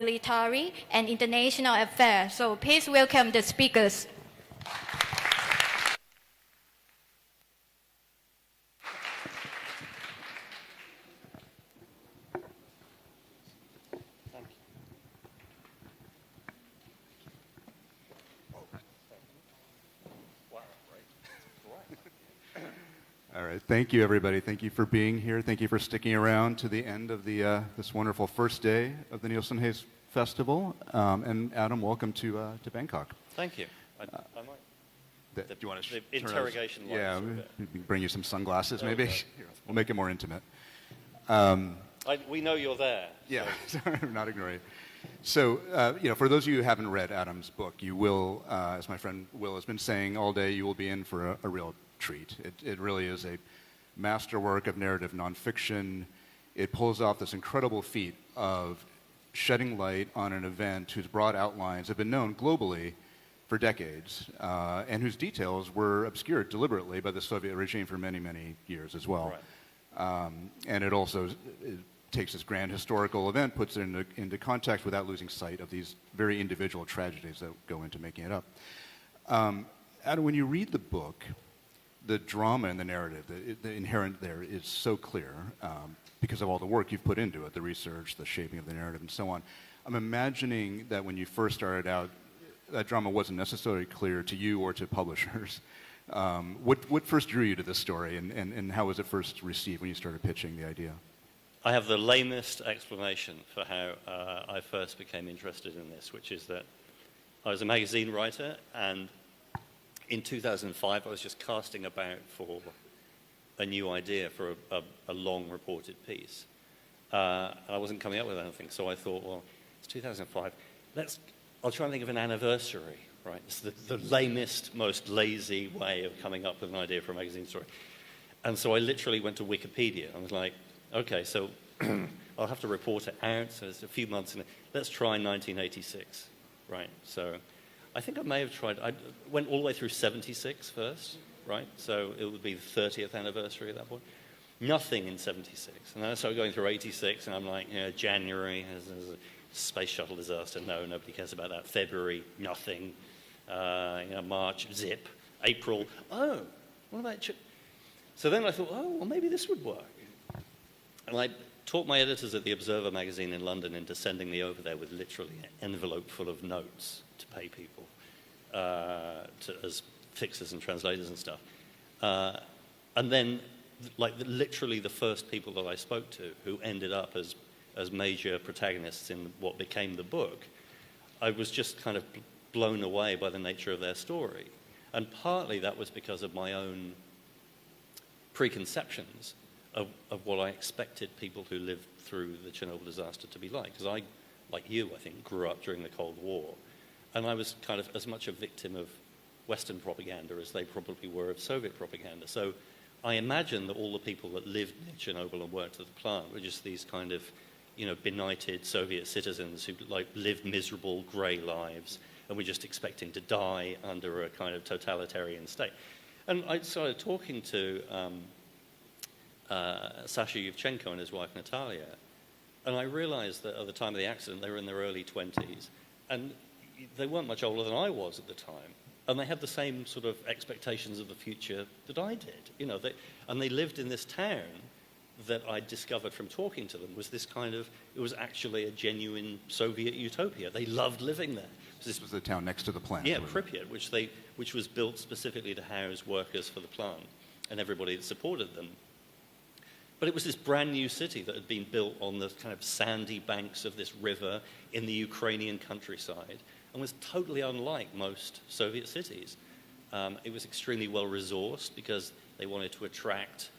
Military and International Affairs. So please welcome the speakers. All right, thank you everybody. Thank you for being here. Thank you for sticking around to the end of this wonderful first day of the Neilson Hayes Festival. And Adam, welcome to Bangkok. Thank you. I might. Do you want to the interrogation lights? Yeah, we bring you some sunglasses maybe. Okay. Here, we'll make it more intimate. We know you're there. Yeah, I'm not ignoring it. So, for those of you who haven't read Adam's book, you will, as my friend Will has been saying all day, you will be in for a real treat. It really is a masterwork of narrative nonfiction. It pulls off this incredible feat of shedding light on an event whose broad outlines have been known globally for decades, and whose details were obscured deliberately by the Soviet regime for many, many years as well. Right. And it also takes this grand historical event, puts it into context without losing sight of these very individual tragedies that go into making it up. Adam, when you read the book, the drama in the narrative, the inherent there is so clear because of all the work you've put into it, the research, the shaping of the narrative, and so on. I'm imagining that when you first started out, that drama wasn't necessarily clear to you or to publishers. What first drew you to this story, and how was it first received when you started pitching the idea? I have the lamest explanation for how I first became interested in this, which is that I was a magazine writer, and in 2005 I was just casting about for a new idea for a long reported piece. I wasn't coming up with anything, so I thought, well, it's 2005. I'll try and think of an anniversary, right? It's the lamest, most lazy way of coming up with an idea for a magazine story. And so I literally went to Wikipedia. I was like, okay, so I'll have to report it out, so it's a few months in it. Let's try 1986, right? So I think I may have tried, I went all the way through 76 first, right? So it would be the 30th anniversary at that point. Nothing in 76. And then I started going through 86, and I'm like, January, there's a space shuttle disaster. No, nobody cares about that. February, nothing. March, zip. April, oh, what about... So then I thought, oh, well, maybe this would work. And I talked my editors at the Observer magazine in London into sending me over there with literally an envelope full of notes to pay people as fixers and translators and stuff. And then, literally the first people that I spoke to who ended up as major protagonists in what became the book, I was just kind of blown away by the nature of their story. And partly that was because of my own preconceptions of what I expected people who lived through the Chernobyl disaster to be like. Because I, like you, I think, grew up during the Cold War. And I was kind of as much a victim of Western propaganda as they probably were of Soviet propaganda. So I imagine that all the people that lived near Chernobyl and worked at the plant were just these kind of, benighted Soviet citizens who lived miserable, grey lives and were just expecting to die under a kind of totalitarian state. And I started talking to Sasha Yevchenko and his wife Natalia, and I realized that at the time of the accident they were in their early 20s, and they weren't much older than I was at the time, and they had the same sort of expectations of the future that I did. And they lived in this town that I discovered from talking to them was this kind of, it was actually a genuine Soviet utopia. They loved living there. This was the town next to the plant. Yeah, Pripyat, which was built specifically to house workers for the plant and everybody that supported them. But it was this brand new city that had been built on the kind of sandy banks of this river in the Ukrainian countryside and was totally unlike most Soviet cities. It was extremely well resourced because they wanted to attract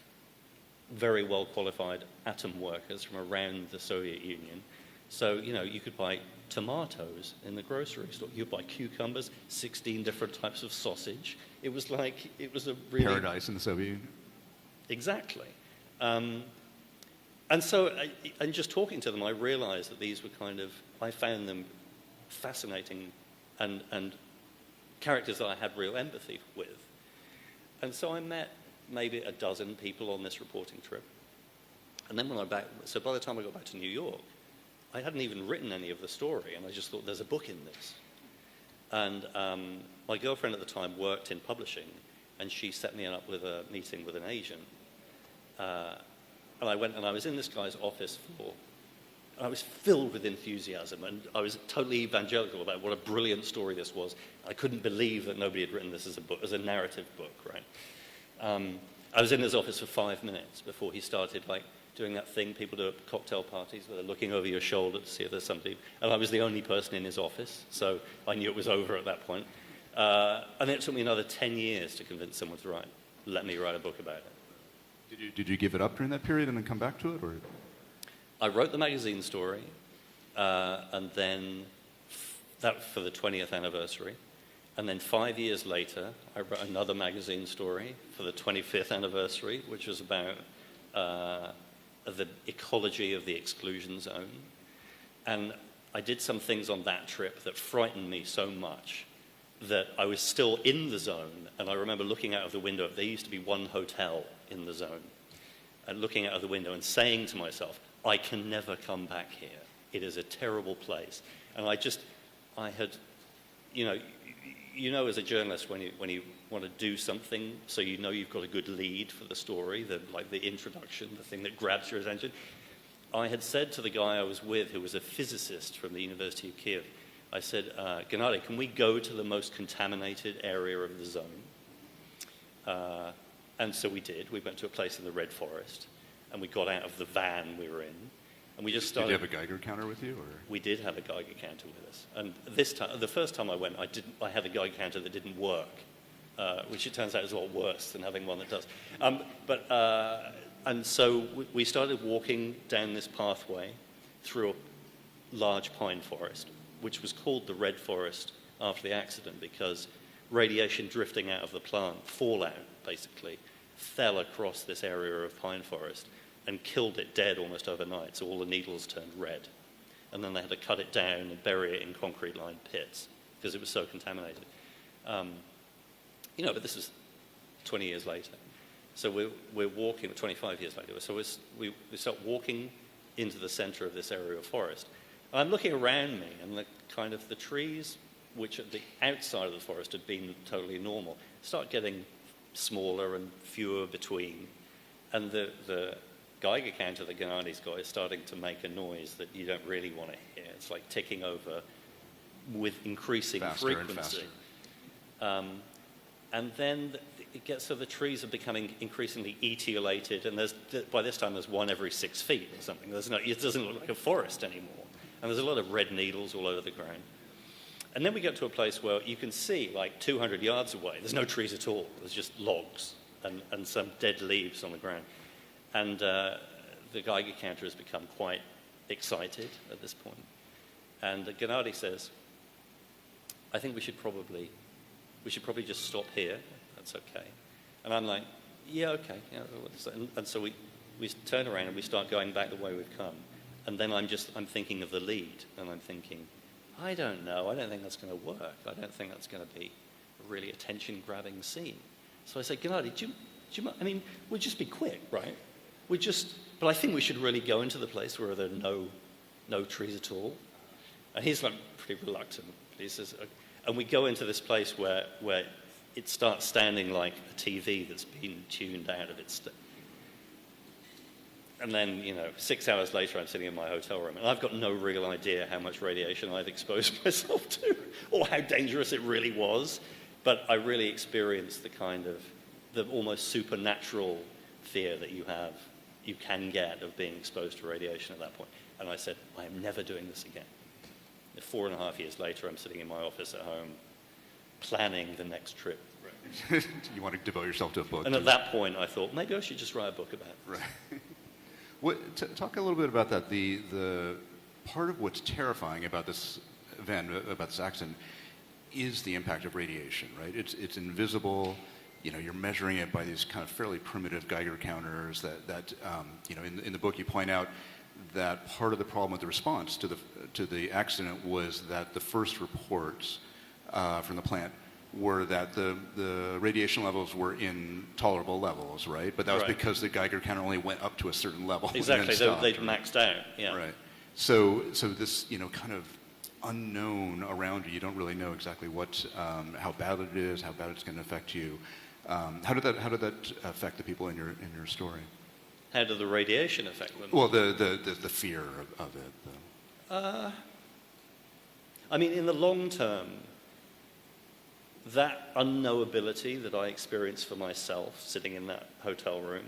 very well qualified atom workers from around the Soviet Union. So, you could buy tomatoes in the grocery store. You could buy cucumbers, 16 different types of sausage. It was a really... Paradise in the Soviet Union. Exactly. And so, and just talking to them, I realized that these were I found them fascinating and characters that I had real empathy with. And so I met maybe a dozen people on this reporting trip. And then by the time I got back to New York, I hadn't even written any of the story, and I just thought there's a book in this. And my girlfriend at the time worked in publishing, and she set me up with a meeting with an agent. And I went and I was in this guy's office and I was filled with enthusiasm, and I was totally evangelical about what a brilliant story this was. I couldn't believe that nobody had written this as a book, as a narrative book, right? I was in his office for 5 minutes before he started doing that thing people do at cocktail parties where they're looking over your shoulder to see if there's somebody. And I was the only person in his office, so I knew it was over at that point. And it took me another 10 years to convince someone to let me write a book about it. Did you give it up during that period and then come back to it, or? I wrote the magazine story, and then that for the 20th anniversary. And then 5 years later, I wrote another magazine story for the 25th anniversary, which was about the ecology of the exclusion zone. And I did some things on that trip that frightened me so much that I was still in the zone. And I remember looking out of the window. There used to be one hotel in the zone. And looking out of the window and saying to myself, I can never come back here. It is a terrible place. And I had, as a journalist, when you want to do something, so you know you've got a good lead for the story, the introduction, the thing that grabs your attention. I had said to the guy I was with, who was a physicist from the University of Kiev, I said, Gennady, can we go to the most contaminated area of the zone? And so we did. We went to a place in the Red Forest, and we got out of the van we were in, and we just started. Did you have a Geiger counter with you, or? We did have a Geiger counter with us, and this time, the first time I went, I had a Geiger counter that didn't work, which it turns out is a lot worse than having one that does. And so we started walking down this pathway through a large pine forest, which was called the Red Forest after the accident because radiation drifting out of the plant, fallout basically, fell across this area of pine forest and killed it dead almost overnight, so all the needles turned red. And then they had to cut it down and bury it in concrete-lined pits because it was so contaminated. But this was 20 years later. So we're walking, 25 years later, so we start walking into the center of this area of forest. And I'm looking around me, and the trees, which at the outside of the forest had been totally normal, start getting smaller and fewer between. And the Geiger counter that Gennady's got is starting to make a noise that you don't really want to hear. It's like ticking over with increasing frequency. And then it gets so the trees are becoming increasingly etiolated, and by this time there's one every 6 feet or something. It doesn't look like a forest anymore. And there's a lot of red needles all over the ground. And then we get to a place where you can see, 200 yards away, there's no trees at all. There's just logs and some dead leaves on the ground. And the Geiger counter has become quite excited at this point. And Gennady says, I think we should probably just stop here. That's okay. And I'm like, yeah, okay. Yeah, and so we turn around and we start going back the way we've come. And then I'm thinking of the lead, and I'm thinking, I don't know. I don't think that's going to work. I don't think that's going to be a really attention-grabbing scene. So I said, Gennady, do you, we'll just be quick, right? But I think we should really go into the place where there are no trees at all. And he's pretty reluctant. He says, and we go into this place where it starts sounding like a TV that's been tuned out of its. And then, 6 hours later, I'm sitting in my hotel room, and I've got no real idea how much radiation I've exposed myself to, or how dangerous it really was. But I really experienced the almost supernatural fear that you can get of being exposed to radiation at that point. And I said, I am never doing this again. 4.5 years later, I'm sitting in my office at home, planning the next trip. Right. You want to devote yourself to a book. And at that point, I thought, maybe I should just write a book about it. Right. Talk a little bit about that. The part of what's terrifying about this event, about this accident, is the impact of radiation, right? It's invisible. You're measuring it by these kind of fairly primitive Geiger counters that in the book you point out that part of the problem with the response to the accident was that the first reports from the plant were that the radiation levels were in tolerable levels, right? But that was because the Geiger counter only went up to a certain level. Exactly, and then stopped, they'd maxed out, yeah. Right. So this, kind of unknown around you, you don't really know exactly how bad it is, how bad it's going to affect you. How did that affect the people in your story? How did the radiation affect them? Well, the fear of it. I mean, in the long term, that unknowability that I experienced for myself sitting in that hotel room,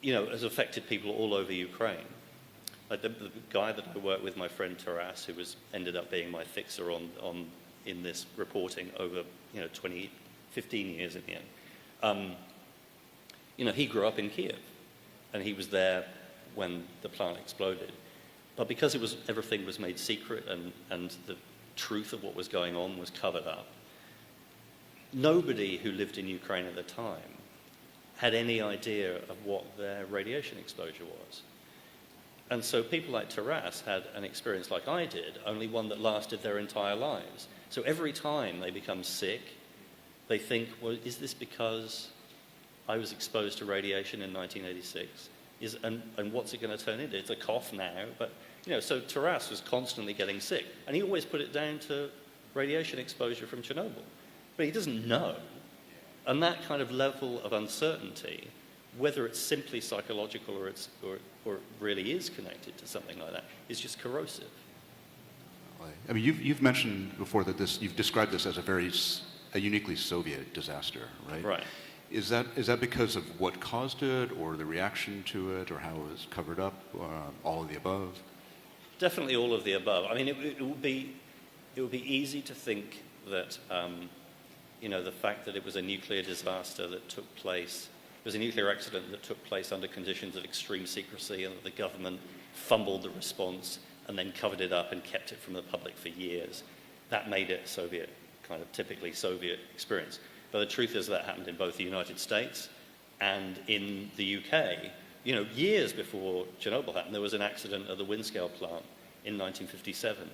has affected people all over Ukraine. Like the guy that I worked with, my friend Taras, who ended up being my fixer in this reporting over 15 years in the end. He grew up in Kiev, and he was there when the plant exploded. But because everything was made secret and the truth of what was going on was covered up, nobody who lived in Ukraine at the time had any idea of what their radiation exposure was. And so people like Taras had an experience like I did, only one that lasted their entire lives. So every time they become sick, they think, well, is this because I was exposed to radiation in 1986? And what's it going to turn into? It's a cough now. But, so Taras was constantly getting sick. And he always put it down to radiation exposure from Chernobyl. But he doesn't know. And that kind of level of uncertainty, whether it's simply psychological or it really is connected to something like that, is just corrosive. I mean, you've mentioned before that you've described this as a uniquely Soviet disaster, right? Right. Is that because of what caused it, or the reaction to it, or how it was covered up, all of the above? Definitely all of the above. I mean, it would be easy to think that, the fact that it was a nuclear disaster that took place, it was a nuclear accident that took place under conditions of extreme secrecy, and that the government fumbled the response and then covered it up and kept it from the public for years. That made it kind of typically Soviet experience. But the truth is that happened in both the United States and in the UK. Years before Chernobyl happened, there was an accident at the Windscale plant in 1957.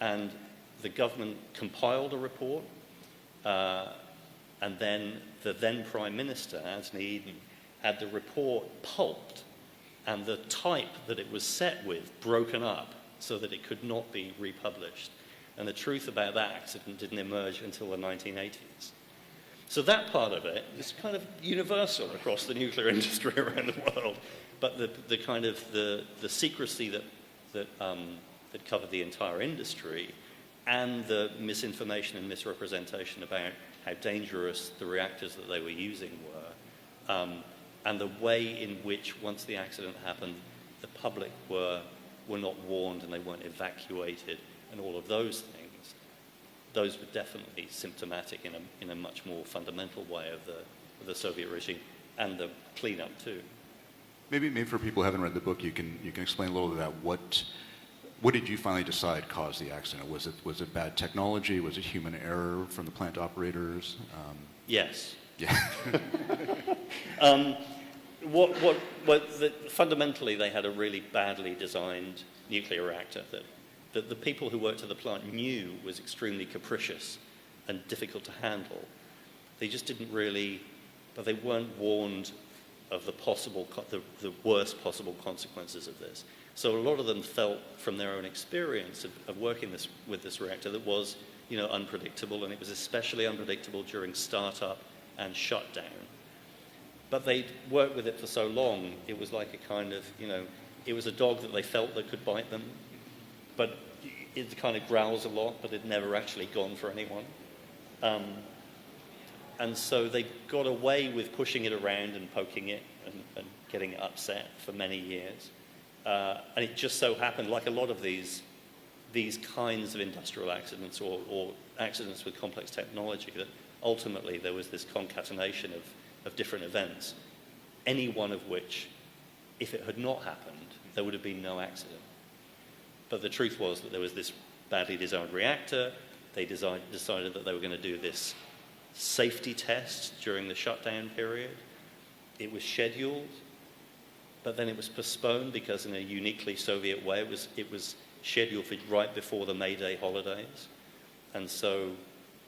And the government compiled a report, and then the then Prime Minister, Anthony Eden, had the report pulped and the type that it was set with broken up so that it could not be republished. And the truth about that accident didn't emerge until the 1980s. So that part of it is kind of universal across the nuclear industry around the world. But the kind of the secrecy that covered the entire industry, and the misinformation and misrepresentation about how dangerous the reactors that they were using were, and the way in which, once the accident happened, the public were not warned and they weren't evacuated, and all of those things, those were definitely symptomatic in a much more fundamental way of the Soviet regime and the cleanup too. Maybe for people who haven't read the book, you can explain a little bit about what did you finally decide caused the accident? Was it bad technology? Was it human error from the plant operators? Yes. Yeah. Fundamentally, they had a really badly designed nuclear reactor that the people who worked at the plant knew was extremely capricious and difficult to handle. They just didn't really, but they weren't warned of the worst possible consequences of this. So a lot of them felt from their own experience of working with this reactor that was, unpredictable, and it was especially unpredictable during startup and shutdown. But they'd worked with it for so long, it was like a kind of, it was a dog that they felt that could bite them, but it kind of growls a lot, but it never actually gone for anyone. And so they got away with pushing it around and poking it and getting it upset for many years. And it just so happened, like a lot of these kinds of industrial accidents or accidents with complex technology, that ultimately there was this concatenation of different events, any one of which, if it had not happened, there would have been no accident. But the truth was that there was this badly designed reactor. They decided that they were going to do this safety test during the shutdown period. It was scheduled, but then it was postponed because in a uniquely Soviet way, it was scheduled for right before the May Day holidays. And so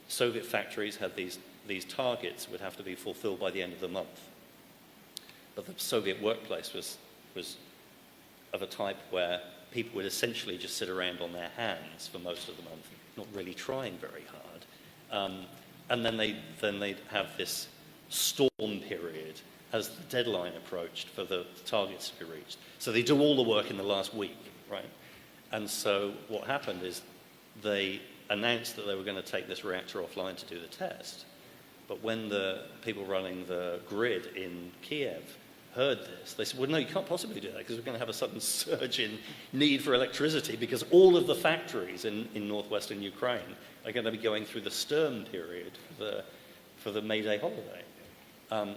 Soviet factories had these targets that would have to be fulfilled by the end of the month. But the Soviet workplace was of a type where people would essentially just sit around on their hands for most of the month, not really trying very hard. And then they'd have this storm period as the deadline approached for the targets to be reached. So they do all the work in the last week, right? And so what happened is they announced that they were going to take this reactor offline to do the test. But when the people running the grid in Kiev heard this, they said, well, no, you can't possibly do that because we're going to have a sudden surge in need for electricity because all of the factories in northwestern Ukraine are going to be going through the Sturm period for the May Day holiday.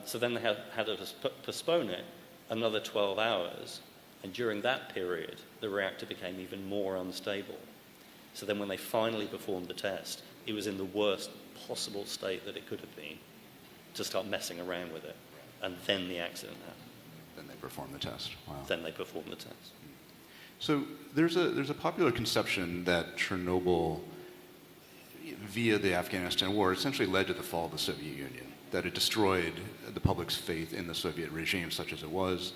So then they had to postpone it another 12 hours, and during that period, the reactor became even more unstable. So then when they finally performed the test, it was in the worst possible state that it could have been to start messing around with it. And then the accident happened. Then they performed the test. Wow. Then they performed the test. So there's a popular conception that Chernobyl, via the Afghanistan war, essentially led to the fall of the Soviet Union, that it destroyed the public's faith in the Soviet regime, such as it was,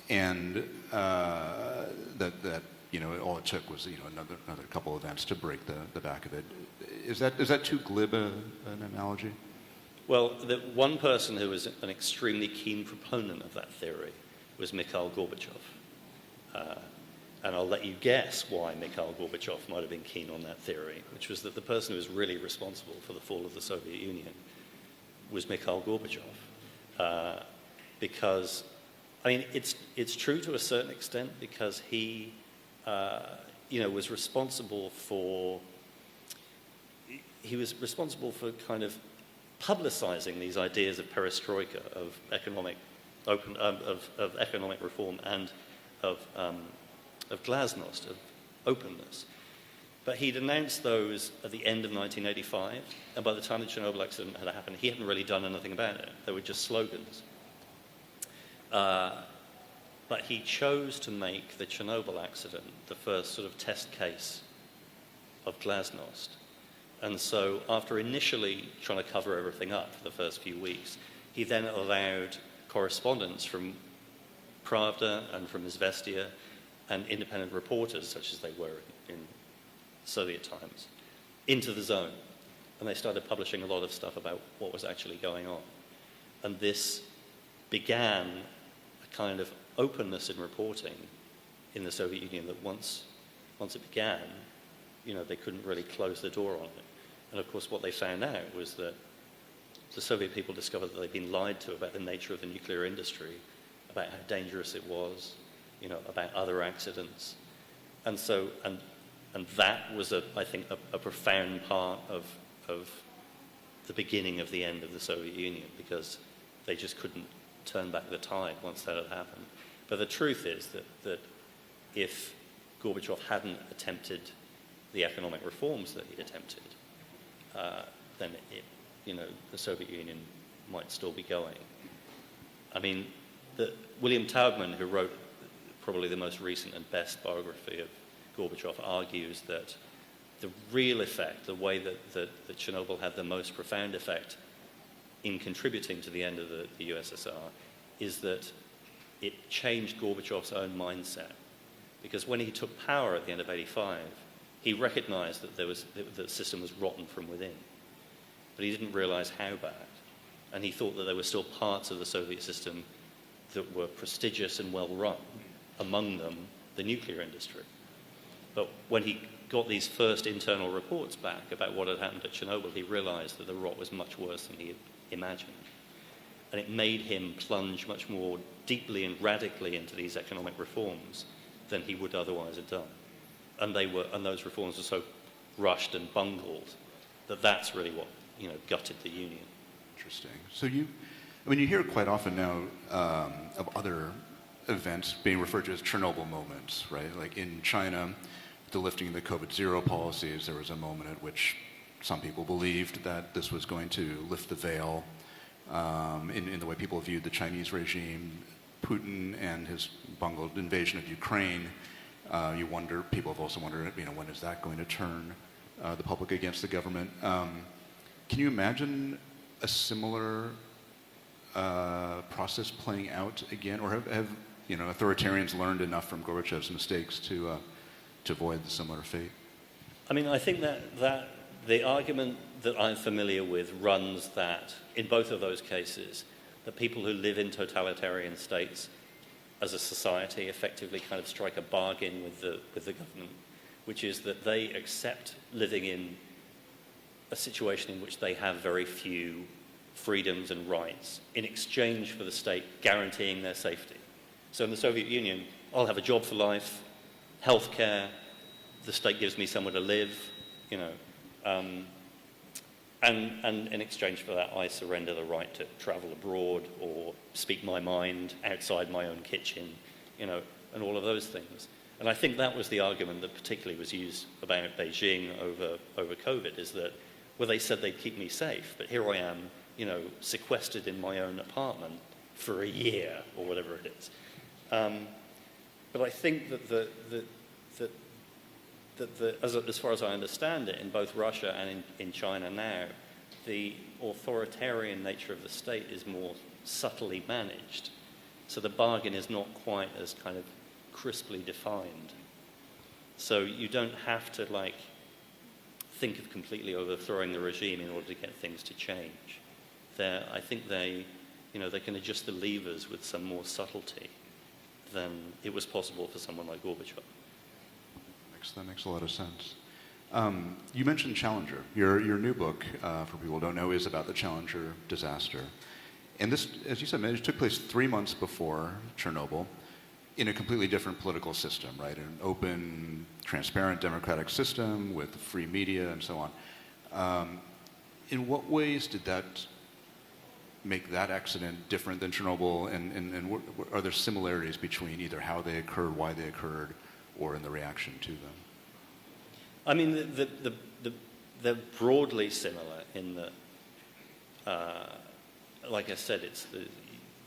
and that all it took was another couple events to break the back of it. Is that too glib an analogy? Well, the one person who was an extremely keen proponent of that theory was Mikhail Gorbachev. And I'll let you guess why Mikhail Gorbachev might have been keen on that theory, which was that the person who was really responsible for the fall of the Soviet Union was Mikhail Gorbachev. Because, I mean, it's true to a certain extent because he, was responsible for kind of publicizing these ideas of perestroika, of economic reform, and of glasnost, of openness. But he'd announced those at the end of 1985, and by the time the Chernobyl accident had happened, he hadn't really done anything about it. They were just slogans. But he chose to make the Chernobyl accident the first sort of test case of glasnost. And so after initially trying to cover everything up for the first few weeks, he then allowed correspondence from Pravda and from Izvestia and independent reporters, such as they were in Soviet times, into the zone. And they started publishing a lot of stuff about what was actually going on. And this began a kind of openness in reporting in the Soviet Union that once it began, they couldn't really close the door on it. And of course, what they found out was that the Soviet people discovered that they'd been lied to about the nature of the nuclear industry, about how dangerous it was, about other accidents. And so, and that was, I think, a profound part of the beginning of the end of the Soviet Union, because they just couldn't turn back the tide once that had happened. But the truth is that if Gorbachev hadn't attempted the economic reforms that he attempted, then the Soviet Union might still be going. I mean, William Taubman, who wrote probably the most recent and best biography of Gorbachev, argues that the real effect, the way that Chernobyl had the most profound effect in contributing to the end of the USSR, is that it changed Gorbachev's own mindset. Because when he took power at the end of 85, he recognized that the system was rotten from within. But he didn't realize how bad. And he thought that there were still parts of the Soviet system that were prestigious and well run, among them the nuclear industry. But when he got these first internal reports back about what had happened at Chernobyl, he realized that the rot was much worse than he had imagined. And it made him plunge much more deeply and radically into these economic reforms than he would otherwise have done. And those reforms were so rushed and bungled that that's really what gutted the union. Interesting. So you hear quite often now of other events being referred to as Chernobyl moments, right? Like in China, the lifting of the COVID-0 policies, there was a moment at which some people believed that this was going to lift the veil in the way people viewed the Chinese regime. Putin and his bungled invasion of Ukraine, people have also wondered, when is that going to turn the public against the government? Can you imagine a similar process playing out again? Or authoritarians learned enough from Gorbachev's mistakes to avoid the similar fate. I mean, I think that the argument that I'm familiar with runs that in both of those cases, the people who live in totalitarian states as a society effectively kind of strike a bargain with the government, which is that they accept living in a situation in which they have very few freedoms and rights in exchange for the state guaranteeing their safety. So in the Soviet Union, I'll have a job for life, health care, the state gives me somewhere to live, and in exchange for that, I surrender the right to travel abroad or speak my mind outside my own kitchen, and all of those things. And I think that was the argument that particularly was used about Beijing over COVID, is that, well, they said they'd keep me safe, but here I am, sequestered in my own apartment for a year or whatever it is. But I think that as far as I understand it, in both Russia and in China now, the authoritarian nature of the state is more subtly managed. So the bargain is not quite as kind of crisply defined. So you don't have to think of completely overthrowing the regime in order to get things to change. I think they can adjust the levers with some more subtlety than it was possible for someone like Gorbachev. That makes a lot of sense. You mentioned Challenger. Your new book, for people who don't know, is about the Challenger disaster. And this, as you said, it took place 3 months before Chernobyl in a completely different political system, right? An open, transparent, democratic system with free media and so on. In what ways did that make that accident different than Chernobyl? And are there similarities between either how they occurred, why they occurred, or in the reaction to them? I mean, they're broadly similar in that, like I said, it's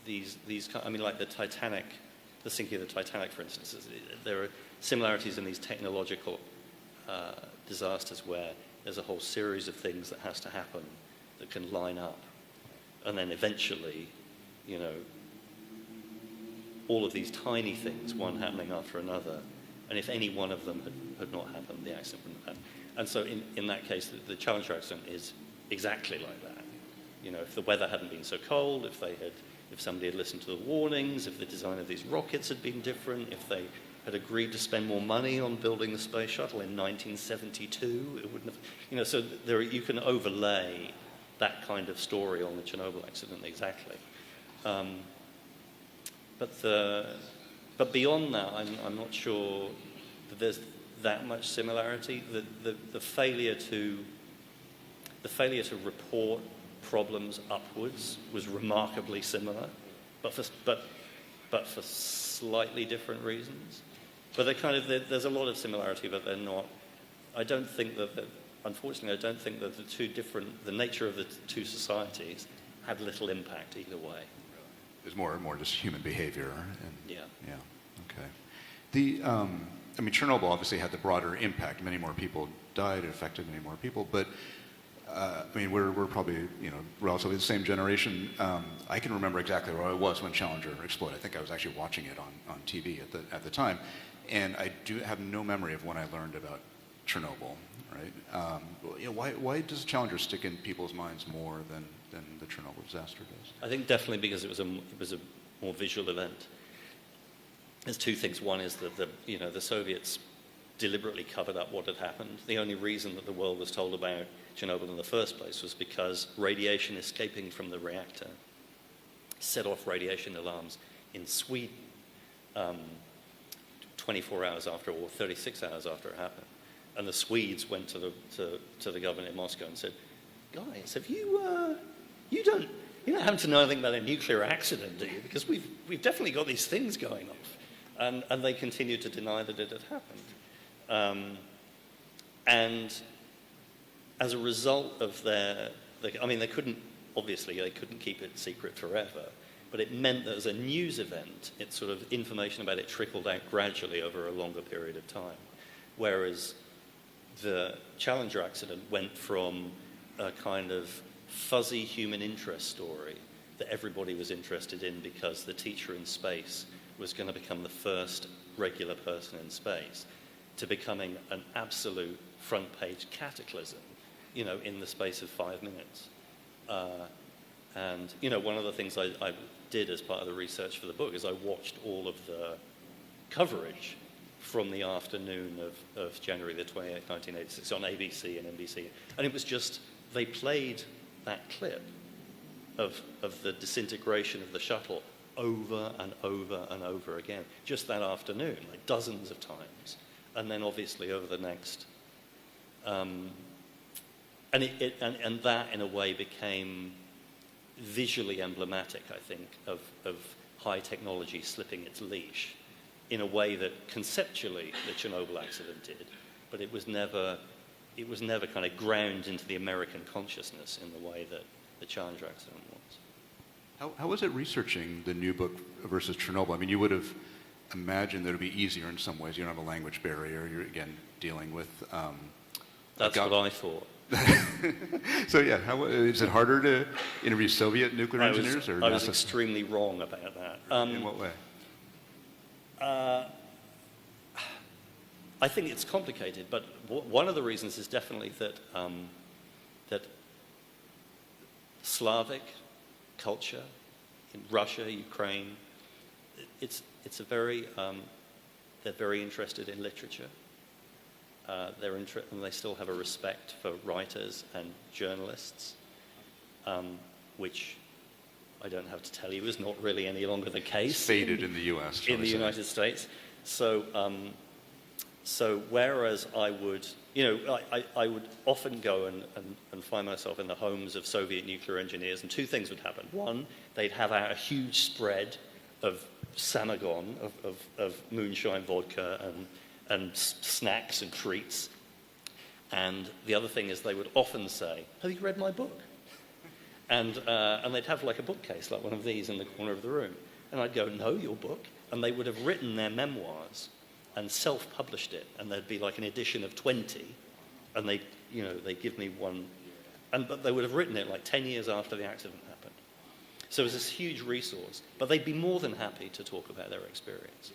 like the Titanic, the sinking of the Titanic, for instance. There are similarities in these technological disasters where there's a whole series of things that has to happen that can line up, and then eventually, all of these tiny things, one happening after another. And if any one of them had not happened, the accident wouldn't have happened. And so in that case, the Challenger accident is exactly like that. If the weather hadn't been so cold, if somebody had listened to the warnings, if the design of these rockets had been different, if they had agreed to spend more money on building the space shuttle in 1972, it wouldn't have, so you can overlay that kind of story on the Chernobyl accident exactly. But beyond that, I'm not sure that there's that much similarity. The failure to report problems upwards was remarkably similar, but for slightly different reasons. But there's a lot of similarity, but they're not. Unfortunately, I don't think that the nature of the two societies had little impact either way. It's more just human behavior. Yeah. Okay. Chernobyl obviously had the broader impact. Many more people died. It affected many more people. But we're probably relatively the same generation. I can remember exactly where I was when Challenger exploded. I think I was actually watching it on TV at the time, and I do have no memory of when I learned about Chernobyl. Right? Why does Challenger stick in people's minds more than the Chernobyl disaster does? I think definitely because it was a more visual event. There's two things. One is that the Soviets deliberately covered up what had happened. The only reason that the world was told about Chernobyl in the first place was because radiation escaping from the reactor set off radiation alarms in Sweden 24 hours after, or 36 hours after it happened. And the Swedes went to the government in Moscow and said, "Guys, have you don't happen to know anything about a nuclear accident, do you? Because we've definitely got these things going off." And they continued to deny that it had happened. And as a result of they couldn't keep it secret forever, but it meant that as a news event, information about it trickled out gradually over a longer period of time. Whereas the Challenger accident went from a kind of fuzzy human interest story that everybody was interested in because the teacher in space was going to become the first regular person in space, to becoming an absolute front-page cataclysm, in the space of 5 minutes. And, one of the things I did as part of the research for the book is I watched all of the coverage from the afternoon of January the 28th, 1986 on ABC and NBC. And it was just, they played that clip of the disintegration of the shuttle over and over and over again, just that afternoon, like dozens of times. And then obviously over the next, and that in a way became visually emblematic, I think, of high technology slipping its leash in a way that conceptually the Chernobyl accident did, but it was never kind of ground into the American consciousness in the way that the Challenger accident was. How was it researching the new book versus Chernobyl? I mean, you would have imagined that it would be easier in some ways. You don't have a language barrier. You're, again, dealing with... That's what I thought. So, yeah, is it harder to interview Soviet nuclear engineers? I was extremely wrong about that. In what way? I think it's complicated, but one of the reasons is definitely that that Slavic culture in Russia, Ukraine, it's a very they're very interested in literature. And they still have a respect for writers and journalists, which I don't have to tell you is not really any longer the case. It's faded in the U.S. In the United States. So whereas I would, I would often go and find myself in the homes of Soviet nuclear engineers, and two things would happen. One, they'd have out a huge spread of samagon, of moonshine vodka and snacks and treats. And the other thing is they would often say, "Have you read my book?" And they'd have like a bookcase, like one of these in the corner of the room. And I'd go, "No, your book." And they would have written their memoirs and self-published it. And there'd be like an edition of 20. And they'd give me one. But they would have written it like 10 years after the accident happened. So it was this huge resource. But they'd be more than happy to talk about their experience.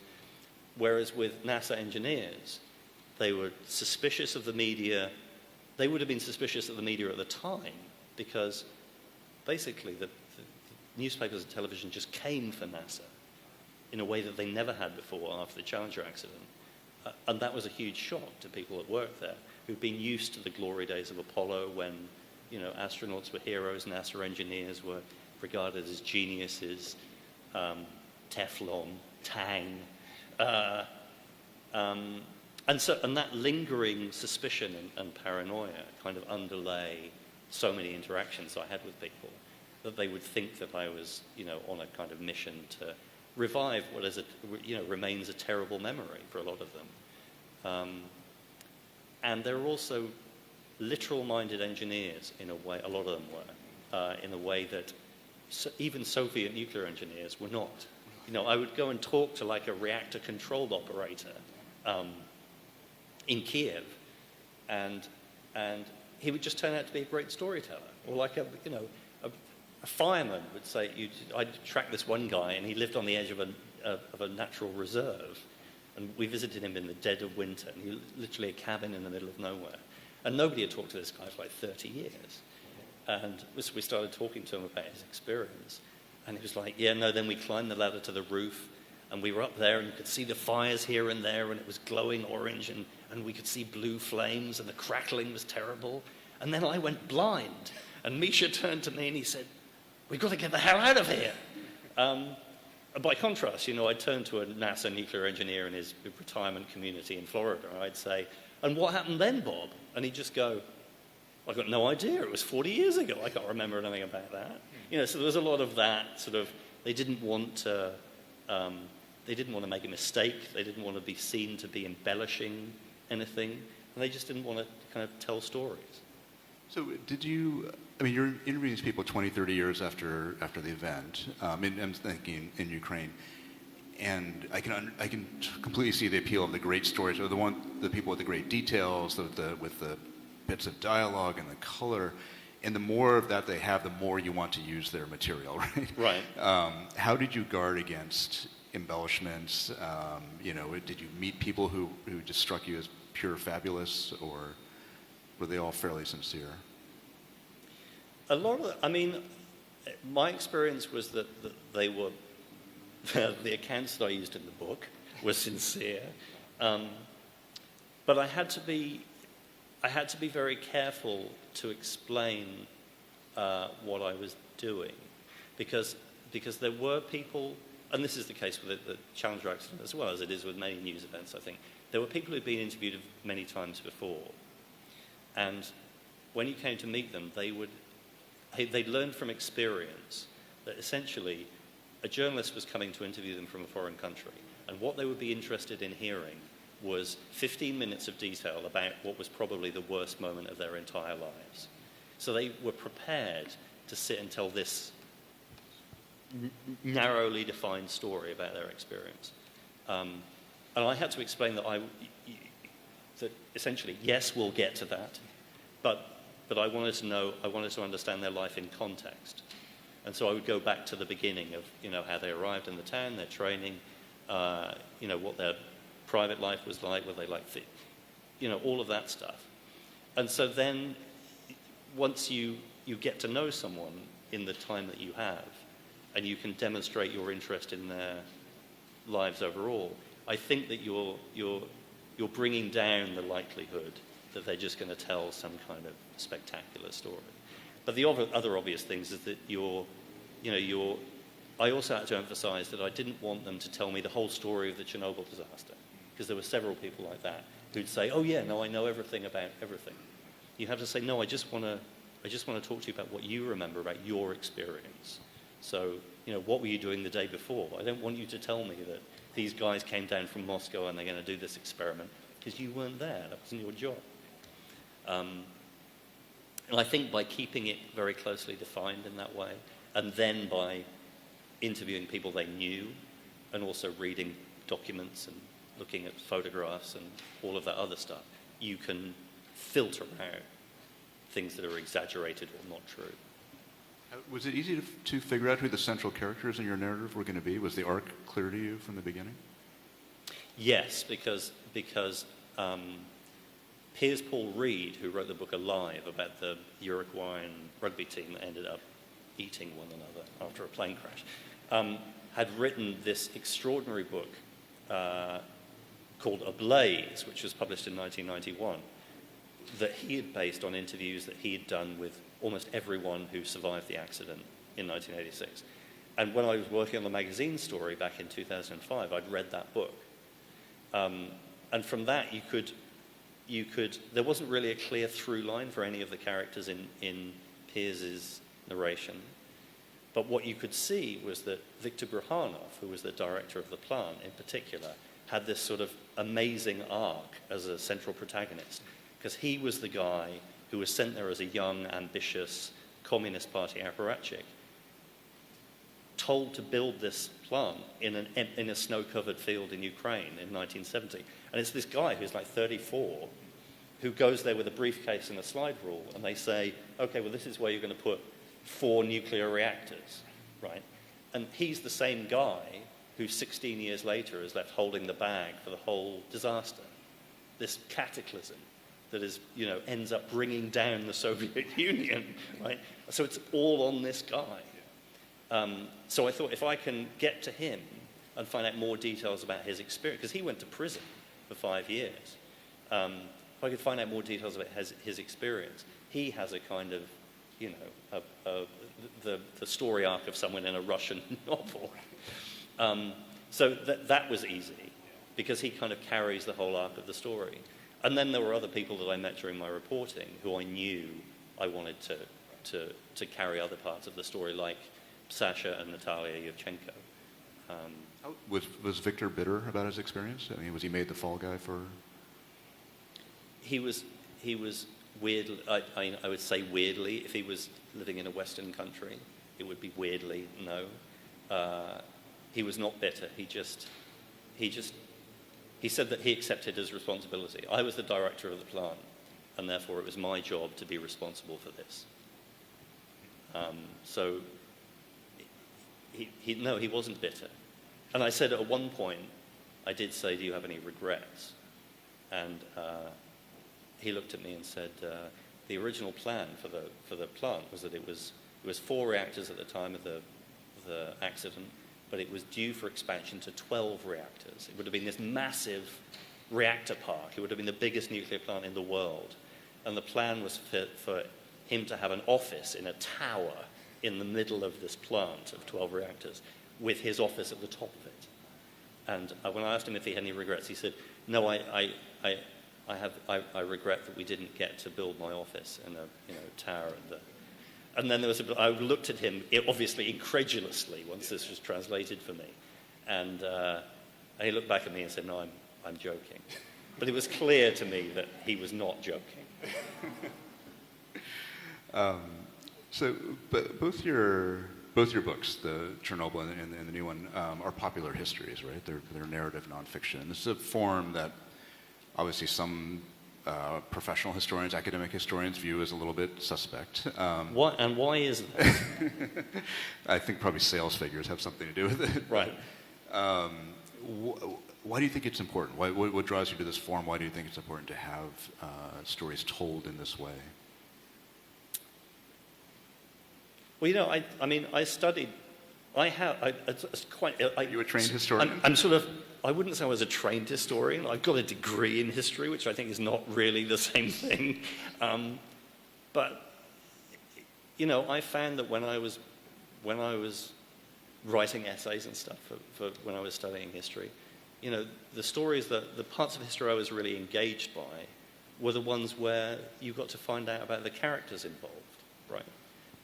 Whereas with NASA engineers, they were suspicious of the media. They would have been suspicious of the media at the time because basically the newspapers and television just came for NASA in a way that they never had before after the Challenger accident. And that was a huge shock to people that worked there who'd been used to the glory days of Apollo when, astronauts were heroes, NASA engineers were regarded as geniuses, Teflon, Tang. And that lingering suspicion and paranoia kind of underlay so many interactions I had with people that they would think that I was, on a kind of mission to revive what is remains a terrible memory for a lot of them. And there are also literal-minded engineers in a way. A lot of them were in a way that even Soviet nuclear engineers were not. I would go and talk to like a reactor control operator in Kiev, and he would just turn out to be a great storyteller. Or like a fireman would say, I tracked this one guy, and he lived on the edge of a natural reserve, and we visited him in the dead of winter, and he literally a cabin in the middle of nowhere, and nobody had talked to this guy for like 30 years, and we started talking to him about his experience. And he was like, yeah, no, then we climbed the ladder to the roof, and we were up there, and you could see the fires here and there, and it was glowing orange, and we could see blue flames, and the crackling was terrible. And then I went blind, and Misha turned to me, and he said, "We've got to get the hell out of here." By contrast, I turned to a NASA nuclear engineer in his retirement community in Florida, and I'd say, "And what happened then, Bob?" And he'd just go, "I've got no idea. It was 40 years ago. I can't remember anything about that." So there was a lot of that sort of. They didn't want to make a mistake. They didn't want to be seen to be embellishing anything, and they just didn't want to kind of tell stories. So did you? I mean, you're interviewing these people 20, 30 years after the event. I'm thinking in Ukraine, and I can completely see the appeal of the great stories, or the people with the great details, with the bits of dialogue and the color. And the more of that they have, the more you want to use their material, right? Right. How did you guard against embellishments? Did you meet people who just struck you as pure fabulous, or were they all fairly sincere? A lot of, my experience was that they were, the accounts that I used in the book were sincere, but I had to be very careful to explain what I was doing, because there were people, and this is the case with the Challenger accident as well as it is with many news events, I think. There were people who'd been interviewed many times before, and when you came to meet them, they'd learned from experience that essentially a journalist was coming to interview them from a foreign country, and what they would be interested in hearing was 15 minutes of detail about what was probably the worst moment of their entire lives. So they were prepared to sit and tell this narrowly defined story about their experience. And I had to explain that that essentially, yes, we'll get to that, but I wanted to understand their life in context. And so I would go back to the beginning of, how they arrived in the town, their training, what their private life was like, what they liked, all of that stuff. And so then, once you get to know someone in the time that you have, and you can demonstrate your interest in their lives overall, I think that you're bringing down the likelihood that they're just going to tell some kind of spectacular story. But the other obvious things is that I also had to emphasize that I didn't want them to tell me the whole story of the Chernobyl disaster, because there were several people like that who'd say, "Oh yeah, no, I know everything about everything." You have to say, "No, I just want to talk to you about what you remember about your experience. So, what were you doing the day before? I don't want you to tell me that these guys came down from Moscow and they're going to do this experiment, because you weren't there. That wasn't your job." And I think by keeping it very closely defined in that way, and then by interviewing people they knew, and also reading documents and looking at photographs and all of that other stuff, you can filter out things that are exaggerated or not true. Was it easy to figure out who the central characters in your narrative were going to be? Was the arc clear to you from the beginning? Yes, because Piers Paul Reed, who wrote the book Alive about the Uruguayan rugby team that ended up eating one another after a plane crash, had written this extraordinary book called Ablaze, which was published in 1991, that he had based on interviews that he had done with almost everyone who survived the accident in 1986. And when I was working on the magazine story back in 2005, I'd read that book. And from that, there wasn't really a clear through line for any of the characters in Piers's narration. But what you could see was that Viktor Bruhanov, who was the director of the plant in particular, had this sort of amazing arc as a central protagonist, because he was the guy who was sent there as a young, ambitious Communist Party apparatchik, told to build this plant in a snow-covered field in Ukraine in 1970. And it's this guy who's like 34 who goes there with a briefcase and a slide rule, and they say, "Okay, well, this is where you're going to put 4 nuclear reactors," right? And he's the same guy who 16 years later is left holding the bag for the whole disaster, this cataclysm that is, ends up bringing down the Soviet Union, right? So it's all on this guy. So I thought, if I can get to him and find out more details about his experience, because he went to prison for 5 years, if I could find out more details about his experience, he has a kind of, the story arc of someone in a Russian novel. So that was easy, because he kind of carries the whole arc of the story. And then there were other people that I met during my reporting who I knew I wanted to carry other parts of the story, like Sasha and Natalia Yevchenko. Was Victor bitter about his experience? I mean, was he made the fall guy for? He was weird. I would say weirdly. If he was living in a Western country, it would be weirdly no. He was not bitter. He said that he accepted his responsibility. I was the director of the plant, and therefore it was my job to be responsible for this. So he wasn't bitter. And I said at one point, I did say, do you have any regrets? And he looked at me and said, the original plan for the plant was that it was 4 reactors at the time of the accident, but it was due for expansion to 12 reactors. It would have been this massive reactor park. It would have been the biggest nuclear plant in the world. And the plan was for him to have an office in a tower in the middle of this plant of 12 reactors with his office at the top of it. And when I asked him if he had any regrets, he said, no, I regret that we didn't get to build my office in a tower. And then I looked at him, obviously incredulously, once this was translated for me. And he looked back at me and said, no, I'm joking. But it was clear to me that he was not joking. But both your books, the Chernobyl and the new one, are popular histories, right? They're narrative nonfiction. This is a form that obviously some professional historians, academic historians view as a little bit suspect. Why is that? I think probably sales figures have something to do with it. Right. Why do you think it's important? What draws you to this form? Why do you think it's important to have stories told in this way? Well, you know, I studied. You a trained historian? I wouldn't say I was a trained historian. I've got a degree in history, which I think is not really the same thing. But, you know, I found that when I was writing essays and stuff for when I was studying history, you know, the parts of history I was really engaged by were the ones where you got to find out about the characters involved, right?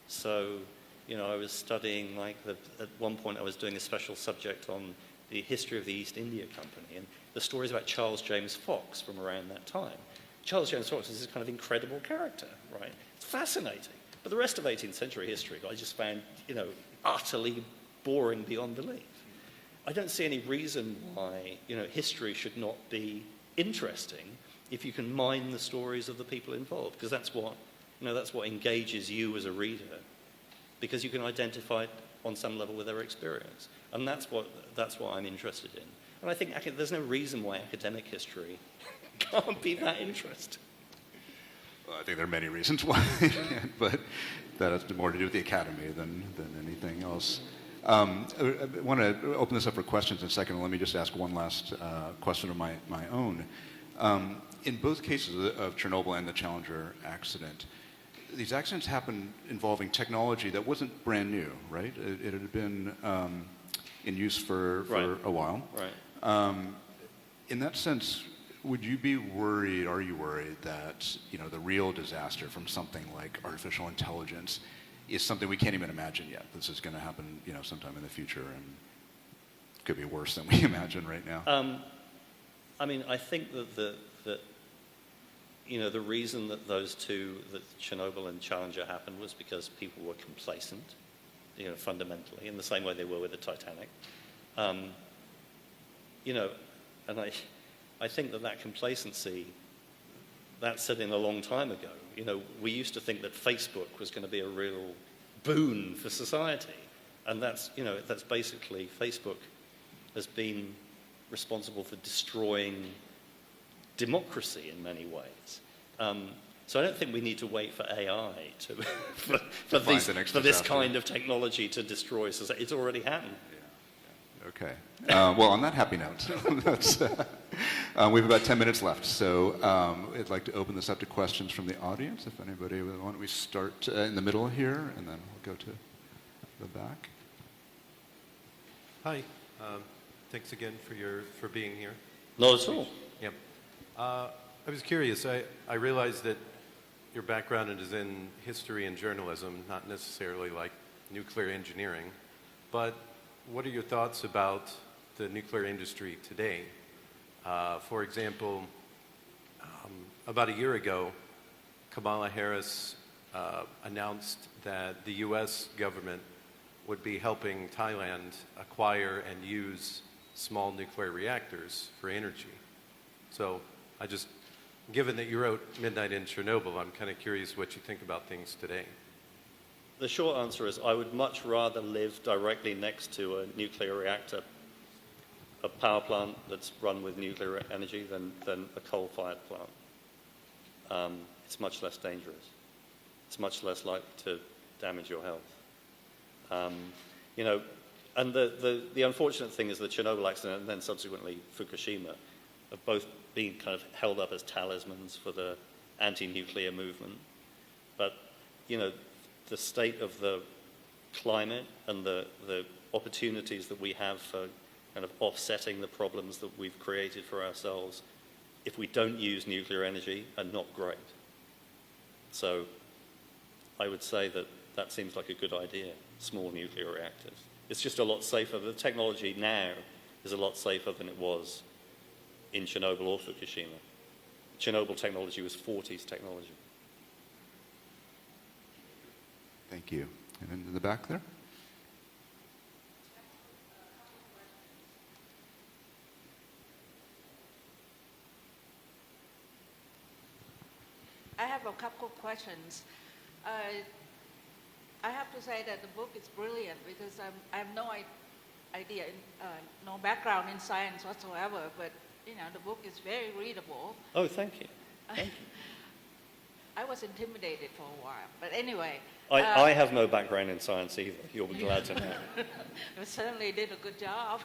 So, you know, I was studying, at one point I was doing a special subject on the history of the East India Company and the stories about Charles James Fox from around that time. Charles James Fox is this kind of incredible character, right? It's fascinating. But the rest of 18th century history I just found, you know, utterly boring beyond belief. I don't see any reason why, you know, history should not be interesting if you can mine the stories of the people involved, because that's what engages you as a reader, because you can identify on some level with their experience. And that's what I'm interested in. And I think there's no reason why academic history can't be that interesting. Well, I think there are many reasons why, but that has more to do with the academy than anything else. I want to open this up for questions in a second. Let me just ask one last question of my own. In both cases of Chernobyl and the Challenger accident, these accidents happened involving technology that wasn't brand new, right? It had been in use for a while. Right. In that sense, would you be worried, are you worried that, you know, the real disaster from something like artificial intelligence is something we can't even imagine yet? This is going to happen, you know, sometime in the future and could be worse than we imagine right now. I mean, I think that you know, the reason that that Chernobyl and Challenger happened was because people were complacent, you know, fundamentally, in the same way they were with the Titanic. You know, and I think that complacency, that set in a long time ago. You know, we used to think that Facebook was going to be a real boon for society. And that's basically, Facebook has been responsible for destroying democracy in many ways. So I don't think we need to wait for AI for this kind of technology to destroy society. It's already happened. Yeah. Okay. Well, on that happy note, we have about 10 minutes left. So I'd like to open this up to questions from the audience. If anybody, why don't we start in the middle here, and then we'll go to the back. Hi. Thanks again for being here. Not at all. Yeah. I was curious. I realized that your background is in history and journalism, not necessarily like nuclear engineering. But what are your thoughts about the nuclear industry today? For example, about a year ago, Kamala Harris announced that the U.S. government would be helping Thailand acquire and use small nuclear reactors for energy. So given that you wrote Midnight in Chernobyl, I'm kind of curious what you think about things today. The short answer is I would much rather live directly next to a nuclear reactor a power plant that's run with nuclear energy than a coal-fired plant. It's much less dangerous. It's much less likely to damage your health. You know, and the unfortunate thing is the Chernobyl accident and then subsequently Fukushima have both been kind of held up as talismans for the anti-nuclear movement. But, you know, the state of the climate and the opportunities that we have for kind of offsetting the problems that we've created for ourselves, if we don't use nuclear energy, are not great. So I would say that that seems like a good idea, small nuclear reactors. It's just a lot safer. The technology now is a lot safer than it was in Chernobyl or Fukushima. Chernobyl technology was 40s technology. Thank you. And then in the back there? I have a couple of questions. I have to say that the book is brilliant because I have no idea, no background in science whatsoever, but you know, the book is very readable. Oh, thank you. Thank you. I was intimidated for a while, but anyway. I have no background in science either, you'll be glad to know. You certainly did a good job.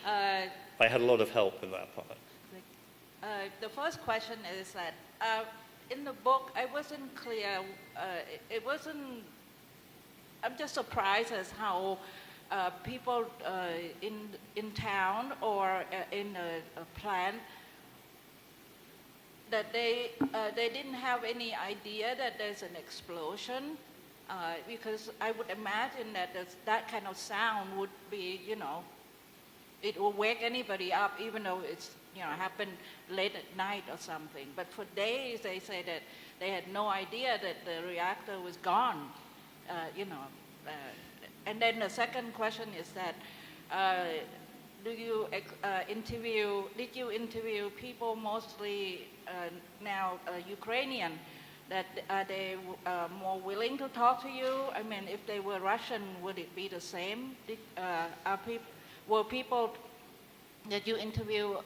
I had a lot of help with that part. The first question is that in the book, I wasn't clear, I'm just surprised as how people in town or in a plant that they didn't have any idea that there's an explosion, because I would imagine that that kind of sound would be, you know, it will wake anybody up, even though it's, you know, happened late at night or something. But for days, they say that they had no idea that the reactor was gone, you know. And then the second question is that, did you interview people mostly now Ukrainian, that are they more willing to talk to you? I mean, if they were Russian, would it be the same? Were people that you interview,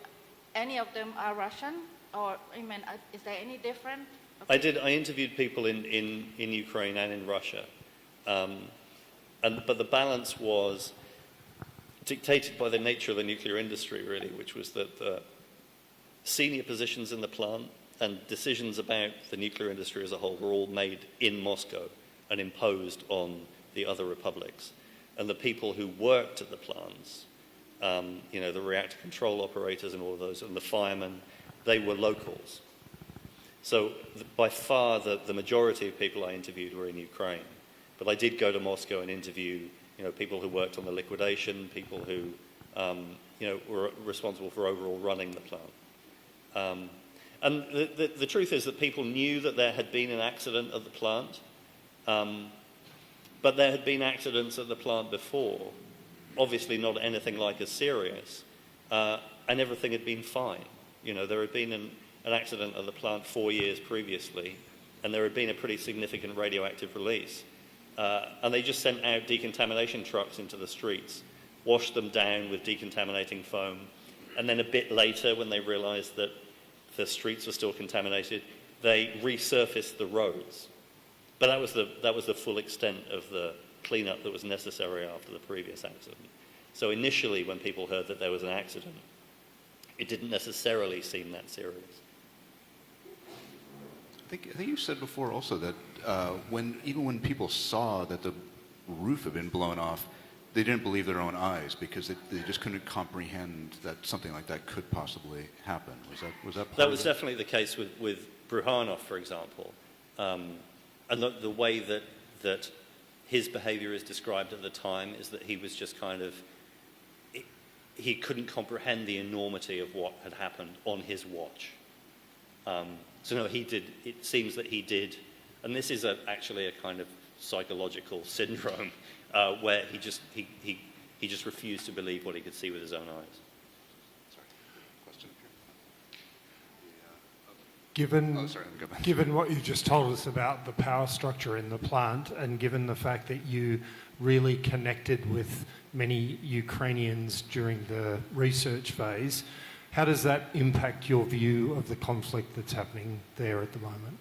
any of them are Russian? Or, I mean, is there any different? I interviewed people in Ukraine and in Russia. But the balance was dictated by the nature of the nuclear industry, really, which was that the senior positions in the plant and decisions about the nuclear industry as a whole were all made in Moscow and imposed on the other republics. And the people who worked at the plants, you know, the reactor control operators and all of those, and the firemen, they were locals. So by far the majority of people I interviewed were in Ukraine. But I did go to Moscow and interview, you know, people who worked on the liquidation, people who, you know, were responsible for overall running the plant. And the truth is that people knew that there had been an accident at the plant, but there had been accidents at the plant before, obviously not anything like as serious, and everything had been fine. You know, there had been an accident at the plant 4 years previously, and there had been a pretty significant radioactive release. And they just sent out decontamination trucks into the streets, washed them down with decontaminating foam, and then a bit later, when they realized that the streets were still contaminated, they resurfaced the roads. But that was the full extent of the cleanup that was necessary after the previous accident. So initially, when people heard that there was an accident, it didn't necessarily seem that serious. I think you said before also that even when people saw that the roof had been blown off, they didn't believe their own eyes because they just couldn't comprehend that something like that could possibly happen. Was that part That of was it? definitely the case with Bruhanov, for example. And the way that his behavior is described at the time is that he was just kind of, he couldn't comprehend the enormity of what had happened on his watch. So no, it seems that he did, and this is actually a kind of psychological syndrome where he just refused to believe what he could see with his own eyes. Sorry, question here. Given what you just told us about the power structure in the plant, and given the fact that you really connected with many Ukrainians during the research phase. How does that impact your view of the conflict that's happening there at the moment?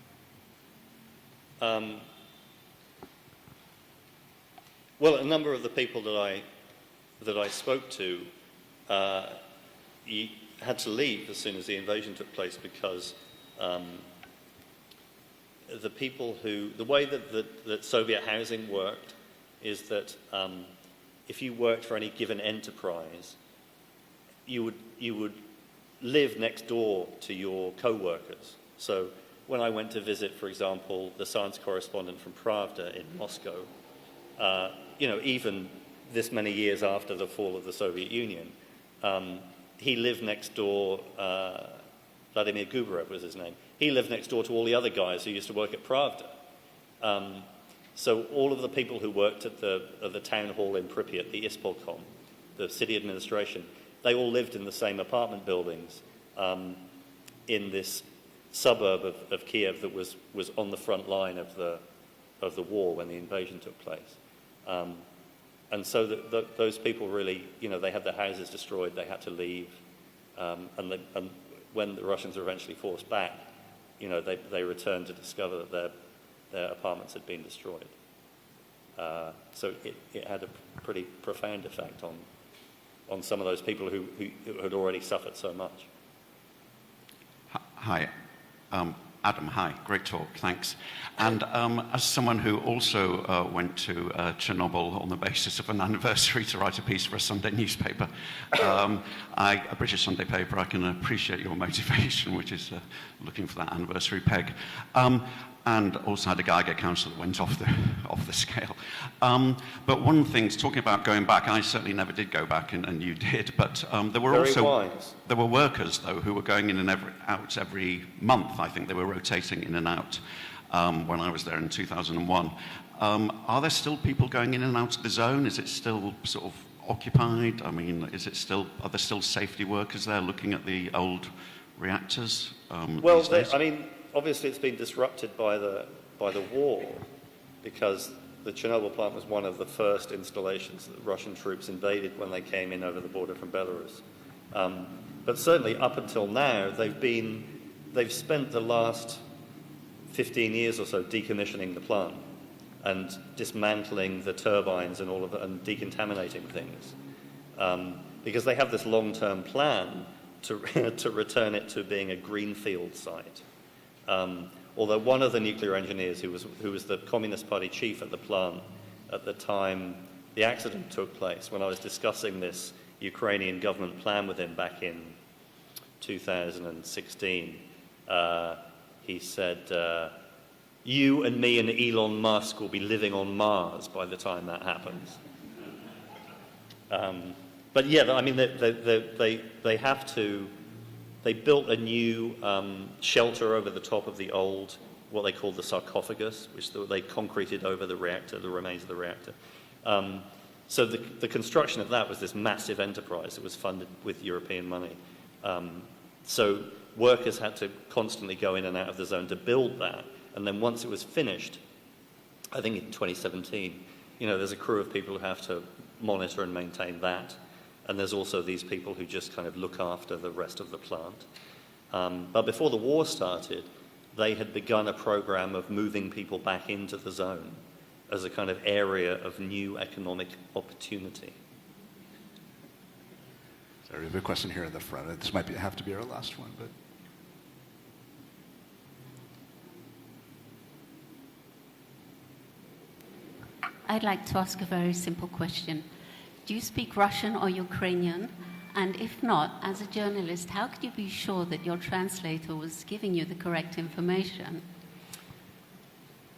Well, a number of the people that I spoke to had to leave as soon as the invasion took place because the way that Soviet housing worked is that if you worked for any given enterprise, you would live next door to your co-workers. So when I went to visit, for example, the science correspondent from Pravda in Moscow, even this many years after the fall of the Soviet Union, he lived next door, Vladimir Gubarev was his name, he lived next door to all the other guys who used to work at Pravda. So all of the people who worked at the town hall in Pripyat, the Ispolkom, the city administration, they all lived in the same apartment buildings in this suburb of Kiev that was on the front line of the war when the invasion took place. And so those people really, they had their houses destroyed, they had to leave, and when the Russians were eventually forced back, they returned to discover that their apartments had been destroyed. So it had a pretty profound effect on some of those people who had already suffered so much. Hi. Adam, hi. Great talk. Thanks. And as someone who also went to Chernobyl on the basis of an anniversary to write a piece for a Sunday newspaper, a British Sunday paper, I can appreciate your motivation, which is looking for that anniversary peg. And also had a Geiger counter that went off the scale. But one thing, talking about going back, I certainly never did go back, and you did. But there were there were workers though who were going in and out every month. I think they were rotating in and out when I was there in 2001. Are there still people going in and out of the zone? Is it still sort of occupied? I mean, are there still safety workers there looking at the old reactors? Well, obviously it's been disrupted by the war because the Chernobyl plant was one of the first installations that Russian troops invaded when they came in over the border from Belarus. But certainly up until now, they've spent the last 15 years or so decommissioning the plant and dismantling the turbines and all of that and decontaminating things because they have this long-term plan to return it to being a greenfield site. Although one of the nuclear engineers who was the Communist Party chief at the plant at the time the accident took place, when I was discussing this Ukrainian government plan with him back in 2016, he said, you and me and Elon Musk will be living on Mars by the time that happens. But yeah, I mean, they have to. They built a new shelter over the top of the old, what they called the sarcophagus, which they concreted over the reactor, the remains of the reactor. So the construction of that was this massive enterprise that was funded with European money. So workers had to constantly go in and out of the zone to build that. And then once it was finished, I think in 2017, there's a crew of people who have to monitor and maintain that. And there's also these people who just kind of look after the rest of the plant. But before the war started, they had begun a program of moving people back into the zone as a kind of area of new economic opportunity. Sorry, we have a question here in the front. This might have to be our last one, but. I'd like to ask a very simple question. Do you speak Russian or Ukrainian? And if not, as a journalist, how could you be sure that your translator was giving you the correct information?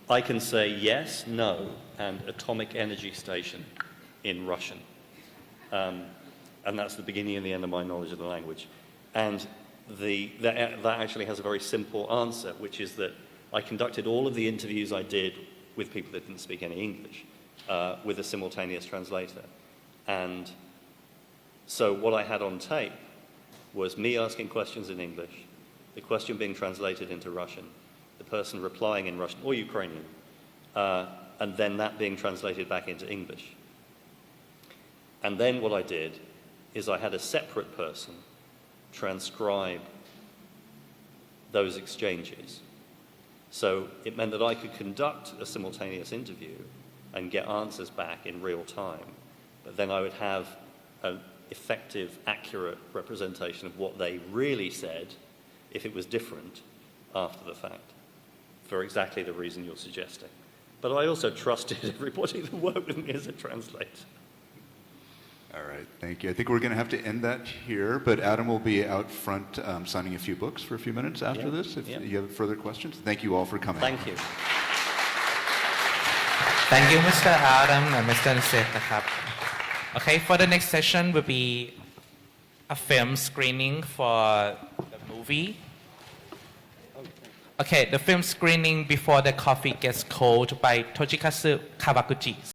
I can say yes, no, and atomic energy station in Russian. And that's the beginning and the end of my knowledge of the language. And that actually has a very simple answer, which is that I conducted all of the interviews I did with people that didn't speak any English with a simultaneous translator. And so what I had on tape was me asking questions in English, the question being translated into Russian, the person replying in Russian or Ukrainian, and then that being translated back into English. And then what I did is I had a separate person transcribe those exchanges. So it meant that I could conduct a simultaneous interview and get answers back in real time, but then I would have an effective, accurate representation of what they really said if it was different after the fact, for exactly the reason you're suggesting. But I also trusted everybody that worked with me as a translator. All right, thank you. I think we're going to have to end that here, but Adam will be out front signing a few books for a few minutes after this if you have further questions. Thank you all for coming. Thank you. Thank you, Mr. Adam and Mr. Niseth. Okay, for the next session will be a film screening for the movie. Okay, the film screening Before the Coffee Gets Cold by Toshikazu Kawaguchi.